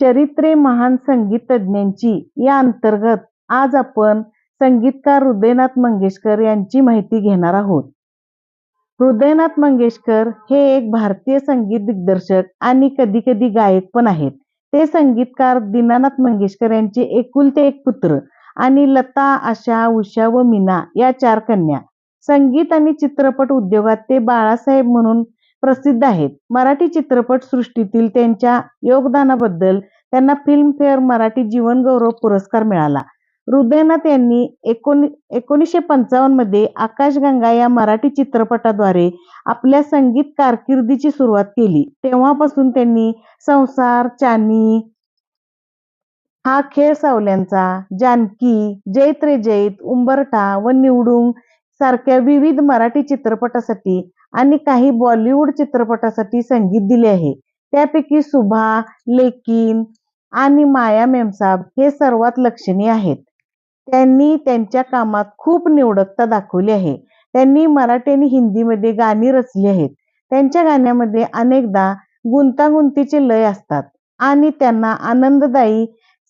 चरित्रे महान संगीतज्ञांची या अंतर्गत आज आपण संगीतकार हृदयनाथ मंगेशकर यांची माहिती घेणार आहोत. हृदयनाथ मंगेशकर हे एक भारतीय संगीत दिग्दर्शक आणि कधी-कधी गायक पण आहेत. ते संगीतकार दीनानाथ मंगेशकर यांचे एकुलते एक पुत्र आणि लता, आशा, उषा व मीना या 4 कन्या. संगीत आणि चित्रपट उद्योगात ते बाळासाहेब म्हणून प्रसिद्ध आहेत. मराठी चित्रपट सृष्टीतील त्यांच्या योगदानाबद्दल त्यांना फिल्मफेअर मराठी जीवनगौरव पुरस्कार मिळाला. हृदयनाथ यांनी 1955 मध्ये आकाशगंगा या मराठी चित्रपटाद्वारे आपल्या संगीत कारकिर्दीची सुरुवात केली. तेव्हापासून त्यांनी संसार, चानी, हा खेळ सावल्यांचा, जानकी, जैत रे जैत, उंबरठा व निवडुंग सारख्या विविध मराठी चित्रपटासाठी आणि काही बॉलिवूड चित्रपटासाठी संगीत दिले आहे. त्यापैकी सुभा, लेकीन आणि माया मेमसाब हे सर्वात लक्षणीय आहेत. त्यांनी त्यांच्या कामात खूप निवडकता दाखवली आहे. त्यांनी मराठी आणि हिंदीमध्ये गाणी रचली आहेत. त्यांच्या गाण्यामध्ये अनेकदा गुंतागुंतीचे लय असतात आणि त्यांना आनंददायी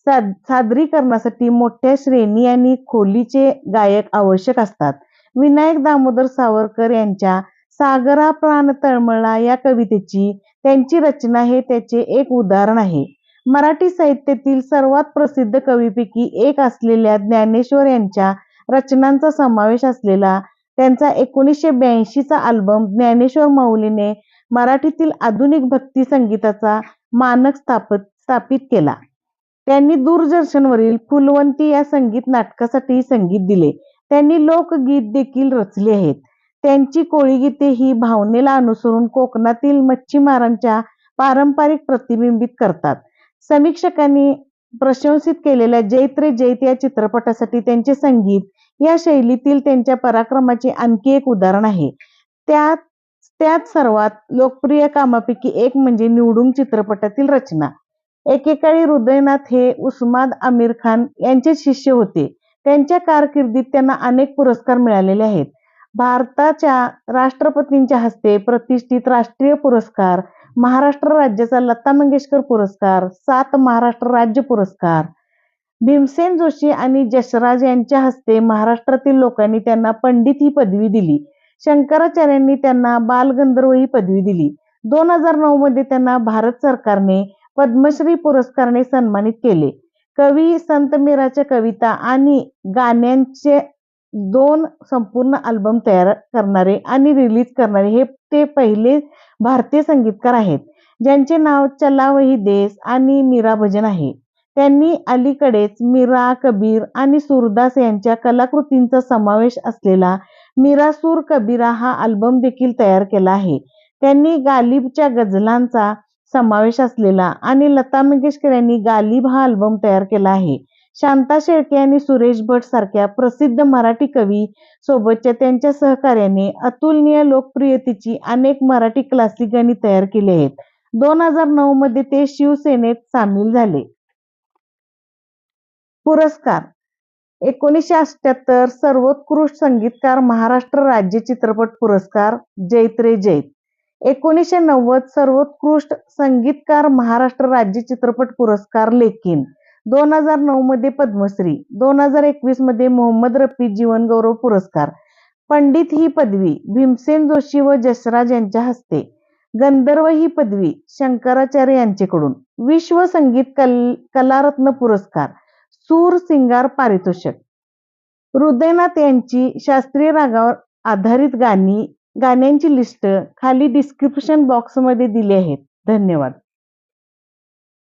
सादरीकरणासाठी मोठ्या श्रेणी आणि खोलीचे गायक आवश्यक असतात. विनायक दामोदर सावरकर यांच्या सागरा प्राण तळमळला या कवितेची त्यांची रचना हे त्याचे एक उदाहरण आहे. मराठी साहित्यातील सर्वात प्रसिद्ध कवीपैकी एक असलेल्या ज्ञानेश्वर यांच्या रचनांचा समावेश असलेला त्यांचा 1982 चा अल्बम ज्ञानेश्वर माऊलीने मराठीतील आधुनिक भक्ती संगीताचा मानक स्थापित केला. त्यांनी दूरदर्शनवरील फुलवंती या संगीत नाटकासाठी संगीत दिले. त्यांनी लोकगीत देखील रचले आहेत. त्यांची कोळीगीते ही भावनेला अनुसरून कोकणातील मच्छीमारांच्या पारंपरिक प्रतिबिंबित करतात. समीक्षकांनी प्रशंसित केलेल्या जैत रे जैत या चित्रपटासाठी त्यांचे संगीत या शैलीतील त्यांच्या पराक्रमाचे आणखी एक उदाहरण आहे. त्यात सर्वात लोकप्रिय कामापैकी एक म्हणजे निवडुंग चित्रपटातील रचना. एकेकाळी हृदयनाथ हे उस्ताद आमिर खान यांचे शिष्य होते. त्यांच्या कारकिर्दीत त्यांना अनेक पुरस्कार मिळालेले आहेत. भारताच्या राष्ट्रपतींच्या हस्ते प्रतिष्ठित राष्ट्रीय पुरस्कार, महाराष्ट्र राज्याचा लता मंगेशकर पुरस्कार, 7 महाराष्ट्र राज्य पुरस्कार, भीमसेन जोशी आणि यशराज यांच्या हस्ते महाराष्ट्रातील लोकांनी त्यांना पंडित ही पदवी दिली. शंकराचार्यांनी त्यांना बालगंधर्व ही पदवी दिली. 2009 मध्ये त्यांना भारत सरकारने पद्मश्री पुरस्काराने सन्मानित केले. कवी संत मीराच्या कविता आणि गाण्यांचे 2 संपूर्ण अल्बम तयार करणारे आणि रिलीज करणारे हे ते पहिले भारतीय संगीतकार आहेत ज्यांचे नाव चला वही देस आणि मीरा भजन आहे. त्यांनी अलीकडेच मीरा, कबीर आणि सूरदास यांच्या कलाकृतींचा समावेश असलेला मीरा सूर कबीरा हा अल्बम देखील तयार केला आहे. त्यांनी गालिबच्या गझलांचा समावेश असलेला आणि लता मंगेशकर यांनी गालिब हा अल्बम तयार केला आहे. शांता शेळके आणि सुरेश भट सारख्या प्रसिद्ध मराठी कवी सोबतच्या त्यांच्या सहकार्याने अतुलनीय लोकप्रियतेची अनेक मराठी क्लासिक गाणी तयार केली आहेत. 2009 मध्ये ते शिवसेनेत सामील झाले. पुरस्कार 1978 सर्वोत्कृष्ट संगीतकार महाराष्ट्र राज्य चित्रपट पुरस्कार जैत रे जैत. 1990 सर्वोत्कृष्ट संगीतकार महाराष्ट्र राज्य चित्रपट पुरस्कार लेकीन. 2009 मध्ये पद्मश्री. 2021 मध्ये मोहम्मद रफी जीवनगौरव पुरस्कार. पंडित ही पदवी भीमसेन जोशी व यशराज यांच्या हस्ते. गंधर्व ही पदवी शंकराचार्य यांच्याकडून. विश्व संगीत कलारत्न पुरस्कार. सूर सिंगार पारितोषिक. हृदयनाथ यांची शास्त्रीय रागावर आधारित गाण्यांची लिस्ट खाली डिस्क्रिप्शन बॉक्समध्ये दिली आहेत. धन्यवाद.